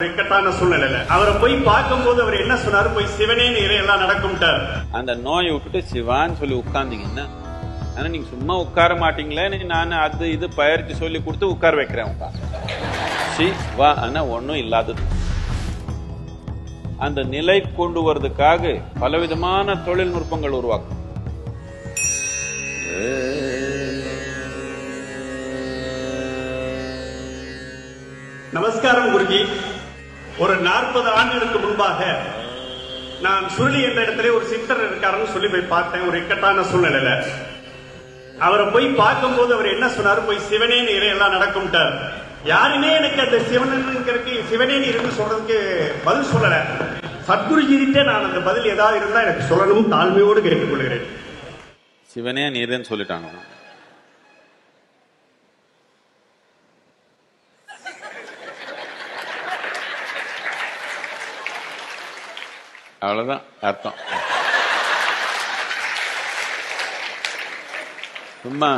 இக்கட்டான சூழ்நிலையில அவரை போய் பார்க்கும்போது அவர் என்ன சொன்னாரு, போய் சிவனே நீரே எல்லாம் நடக்கும்ட்டார். அந்த நோயை விட்டுட்டு சிவான்னு சொல்லி உட்கார்ந்தீங்கன்னா, ஆனா நீங்க சும்மா உட்கார மாட்டீங்களே, நான் அது இது பயிற்சி சொல்லி கொடுத்து உட்கார வைக்கிறேன். சிவா ஆனா ஒன்னும் இல்லாதது. அந்த நிலை கொண்டு வருவதற்காக பலவிதமான தொழில்நுட்பங்கள் உருவாக்கும். நமஸ்காரம் குருஜி. ஒரு 40 ஆண்டுகளுக்கு முன்பாக நான் சுருளி என்ற இடத்துல ஒரு சித்தர் இருக்காருன்னு சொல்லி போய் பார்த்தேன். ஒரு இக்கட்டான சூழ்நிலையில அவரை போய் பார்க்கும்போது அவர் என்ன சொன்னாரு, போய் சிவனே நீரே எல்லாம் நடக்கும்ட்டார். யாருமே எனக்கு அந்த சிவனே நீர்னு சொல்றதுக்கு பதில் சொல்லல. சத்குருஜிகிட்ட நான் அந்த பதில் ஏதாவது இருந்தா எனக்கு சொல்லணும், தாழ்மையோடு கேட்டுக்கொள்கிறேன். சிவனே நீரேன்னு சொல்லிட்டாங்க. அவ்வளவுதான் அர்த்தம். சும்மா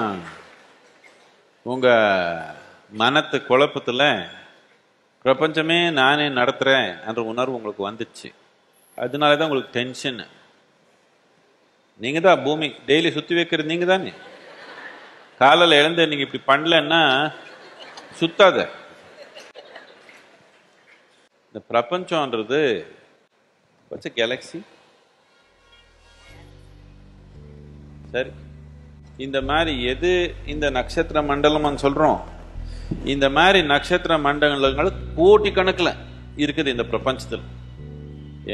உங்க மனத்து குழப்பத்துல பிரபஞ்சமே நானே நடத்துறேன் என்ற உணர்வு உங்களுக்கு வந்துச்சு. அதனாலதான் உங்களுக்கு டென்ஷன். நீங்க தான் பூமி டெய்லி சுத்தி வைக்கிறது நீங்க தானே. காலையில் எழுந்து நீங்க இப்படி பண்ணலன்னா சுத்தாத. இந்த பிரபஞ்சம்ன்றது கேலக்சி. சரி, இந்த மாதிரி எது இந்த நட்சத்திர மண்டலம் சொல்றோம், இந்த மாதிரி நட்சத்திர மண்டலங்கள் கோட்டி கணக்குல இருக்குது இந்த பிரபஞ்சத்தில்.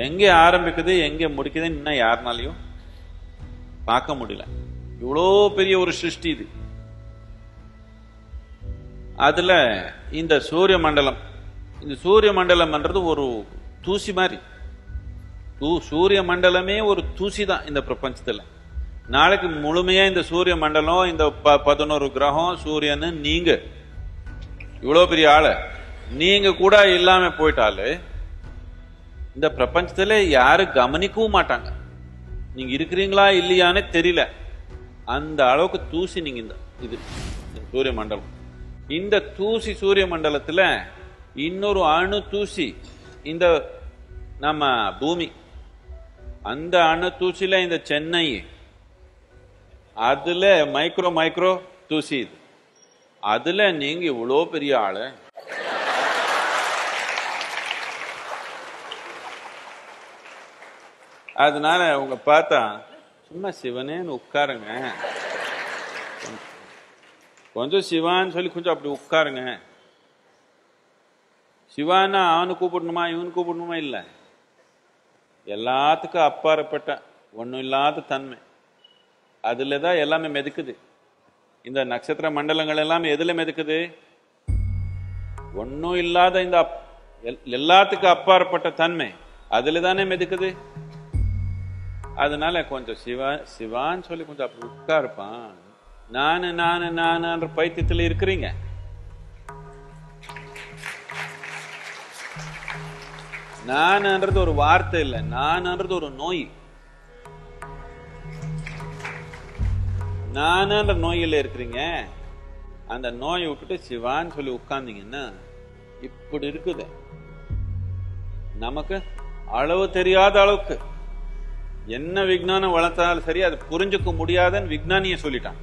எங்க ஆரம்பிக்குது எங்க முடிக்குது இன்னும் யாருனாலையும் பார்க்க முடியல. இவ்வளோ பெரிய ஒரு சிருஷ்டி இது. அதுல இந்த சூரிய மண்டலம், இந்த சூரிய மண்டலம்ன்றது ஒரு தூசி மாதிரி. சூரிய மண்டலமே ஒரு தூசி தான் இந்த பிரபஞ்சத்துல. நாளைக்கு முழுமையா இந்த சூரிய மண்டலம், இந்த 11 கிரகம், சூரியன், நீங்க இவ்வளவு பெரிய ஆளு நீங்க கூட இல்லாம போயிட்டாலே இந்த பிரபஞ்சத்துல யாரும் கவனிக்கவும் மாட்டாங்க. நீங்க இருக்கிறீங்களா இல்லையான்னு தெரியல. அந்த அளவுக்கு தூசி நீங்க இது சூரிய மண்டலம். இந்த தூசி சூரிய மண்டலத்துல இன்னொரு அணு தூசி இந்த நம்ம பூமி. அந்த அணு தூசில இந்த சென்னை, அதுல மைக்ரோ தூசி இது. அதுல நீங்க இவ்வளோ பெரிய ஆளு. அதனால உங்க பார்த்தா சும்மா சிவனேன்னு உட்காருங்க. கொஞ்சம் சிவான்னு சொல்லி கொஞ்சம் அப்படி உட்காருங்க. சிவான்னா அவனு கூப்பிடணுமா இவனு கூப்பிடணுமா? இல்லை, எல்லாத்துக்கும் அப்பாற்பட்ட ஒன்றும் இல்லாத தன்மை. அதுல தான் எல்லாமே மெதுக்குது. இந்த நட்சத்திர மண்டலங்கள் எல்லாமே எதுல மெதுக்குது? ஒன்றும் இல்லாத இந்த எல்லாத்துக்கும் அப்பாற்பட்ட தன்மை அதுல தானே மெதுக்குது. அதனால கொஞ்சம் சிவான்னு சொல்லி கொஞ்சம் அப்படி உட்காருப்பான். நானு பைத்தியத்துல இருக்கிறீங்க. நான்ன்றது ஒரு வார்த்தை இல்லை, நான்ன்றது ஒரு நோய். நான்ன்ற நோயில இருக்கிறீங்க. அந்த நோயை விட்டுட்டு சிவான்னு சொல்லி உட்கார்ந்தீங்கன்னா இப்படி இருக்குது. நமக்கு அளவு தெரியாத அளவுக்கு என்ன விஞ்ஞானம் வளர்த்தாலும் சரி, அது புரிஞ்சுக்க முடியாதுன்னு விஞ்ஞானிய சொல்லிட்டான்.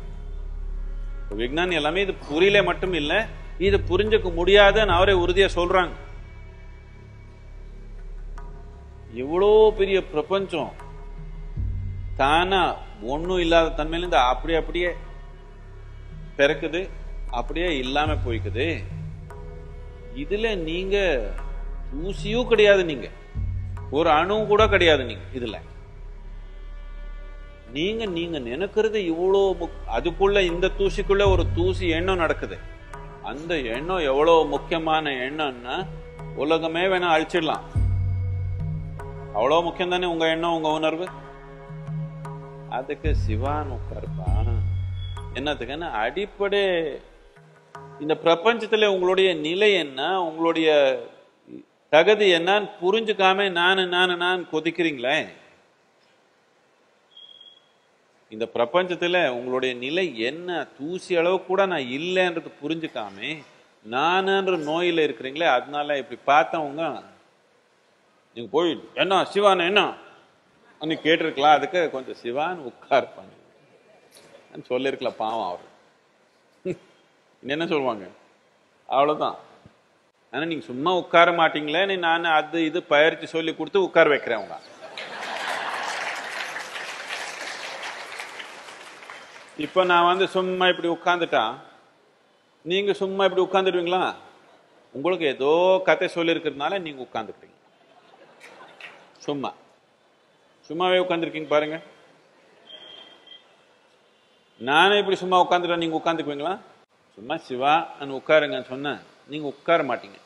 விஞ்ஞானி எல்லாமே இது புரியல மட்டும் இல்லை, இது புரிஞ்சுக்க முடியாதுன்னு அவரே உறுதியா சொல்றாங்க. இவ்வளோ பெரிய பிரபஞ்சம் தானா ஒன்னும் இல்லாத தன்மையிலிருந்து அப்படியே பிறக்குது, அப்படியே இல்லாம போய்க்குது. இதுல நீங்க தூசியும் கிடையாது, நீங்க ஒரு அணுவும் கூட கிடையாது. நீங்க இதுல நீங்க நினைக்கிறது இவ்வளோ அதுக்குள்ள இந்த தூசிக்குள்ள ஒரு தூசி எண்ணம் நடக்குது. அந்த எண்ணம் எவ்வளவு முக்கியமான எண்ணம்னா உலகமே வேணா அழிச்சிடலாம். அவ்வளவு முக்கியம் தானே உங்க எண்ணம், உங்க உணர்வு. அதுக்கு சிவான் உட்காருப்பான். என்னத்துக்குன்னா அடிப்படை இந்த பிரபஞ்சத்துல உங்களுடைய நிலை என்ன, உங்களுடைய தகுதி என்னன்னு புரிஞ்சுக்காம நான் கொதிக்கிறீங்களே. இந்த பிரபஞ்சத்துல உங்களுடைய நிலை என்ன, தூசி அளவு கூட நான் இல்லைன்றது புரிஞ்சுக்காம நானுன்ற நோயில இருக்கிறீங்களே, அதனால இப்படி பார்த்தவங்க நீங்க போய் என்ன சிவான் என்ன நீ கேட்டிருக்கலாம். அதுக்கு கொஞ்சம் சிவான் உட்கார்ப்பாங்க சொல்லிருக்கலாம். பாவம் அவர் என்ன சொல்லுவாங்க, அவ்வளவுதான். ஆனா நீங்க சும்மா உட்கார மாட்டீங்களே, நான் அது இது பயிற்சி சொல்லி கொடுத்து உட்கார வைக்கிறேன். அவங்க இப்ப நான் சும்மா இப்படி உட்கார்ந்துட்டா நீங்க சும்மா இப்படி உட்கார்ந்துடுவீங்களா? உங்களுக்கு ஏதோ கதை சொல்லி இருக்கிறதுனால நீங்க உட்கார்ந்துக்கிறீங்க. சும்மாவே உட்கார்ந்துருக்கீங்க பாருங்க. நானே இப்படி சும்மா உட்காந்துட்டா நீங்க உட்காந்துக்குவீங்களா? சும்மா சிவா உட்காருங்கன்னு சொன்ன நீங்க உட்கார மாட்டீங்க.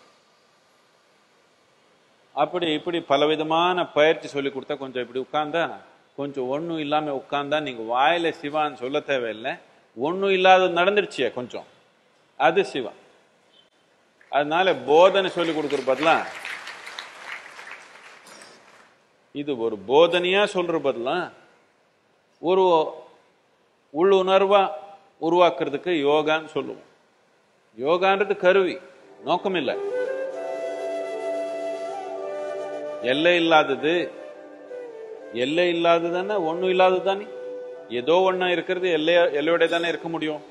அப்படி இப்படி பலவிதமான பயிற்சி சொல்லி கொடுத்தா கொஞ்சம் இப்படி உட்கார்ந்தா, கொஞ்சம் ஒன்றும் இல்லாம உட்கார்ந்தா நீங்க வாயில சிவான்னு சொல்ல தேவையில்லை. ஒன்றும் இல்லாத நடந்துருச்சு கொஞ்சம், அது சிவா. அதனால போதனை சொல்லி கொடுக்குற பதிலா இது ஒரு போதனையா சொல்ற பதிலா ஒரு உள்ளுணர்வா உருவாக்குறதுக்கு யோகான்னு சொல்லுவோம். யோகான்றது கருவி, நோக்கம் இல்லை. எல்லை இல்லாதது. எல்லை இல்லாததுன்னா ஒன்னும் இல்லாதது தானே. ஏதோ ஒண்ணா இருக்கிறது எல்லையோட தானே இருக்க முடியும்.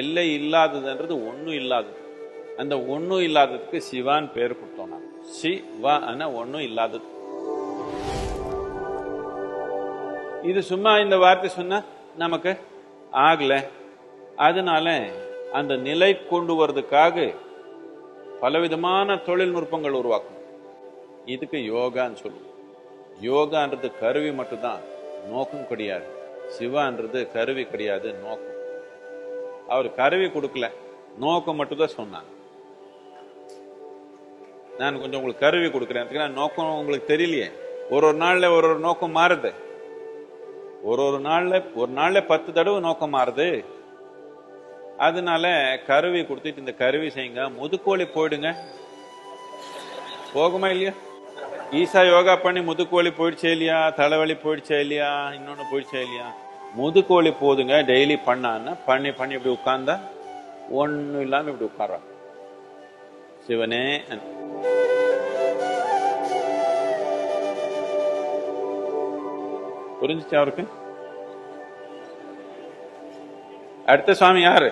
எல்லை இல்லாததுன்றது ஒன்னும் இல்லாதது. அந்த ஒன்னும் இல்லாததுக்கு சிவான் பேர் கொடுத்தோம். நான் சிவா ஒன்னும் இல்லாதது. இது சும்மா இந்த வார்த்தை சொன்னா நமக்கு ஆகல. அதனால அந்த நிலை கொண்டு வர்றதுக்காக பலவிதமான தொழில்நுட்பங்கள் உருவாக்கும். இதுக்கு யோகான்னு சொல்லுவோம். யோகான்றது கருவி மட்டும்தான், நோக்கம் கிடையாது. சிவான்றது கருவி கிடையாது, நோக்கம். அவர் கருவி கொடுக்கல, நோக்கம் மட்டும்தான் சொன்னாங்க. நான் கொஞ்சம் உங்களுக்கு கருவி கொடுக்குறேன். நோக்கம் உங்களுக்கு தெரியலையே. ஒரு நாள்ல ஒரு நோக்கம் மாறுது. ஒரு நாள்ல 10 தடவை நோக்கம் மாறுது. அதனால கருவி கொடுத்துட்டு இந்த கருவி செய்யுங்க. முதுக்கோழி போயிடுங்க, போகுமா இல்லையா? ஈசா யோகா பண்ணி முதுக்கோழி போயிடுச்சே இல்லையா? தலைவலி போயிடுச்சே இல்லையா? இன்னொன்னு போயிடுச்சே இல்லையா? முதுக்கோழி போதுங்க. டெய்லி பண்ணான்னா பண்ணி இப்படி உட்கார்ந்தா ஒன்னும் இல்லாம இப்படி உட்கார்றாங்க. சிவனே புரிஞ்சுச்சு அவருக்கு? அடுத்த சுவாமி யாரு?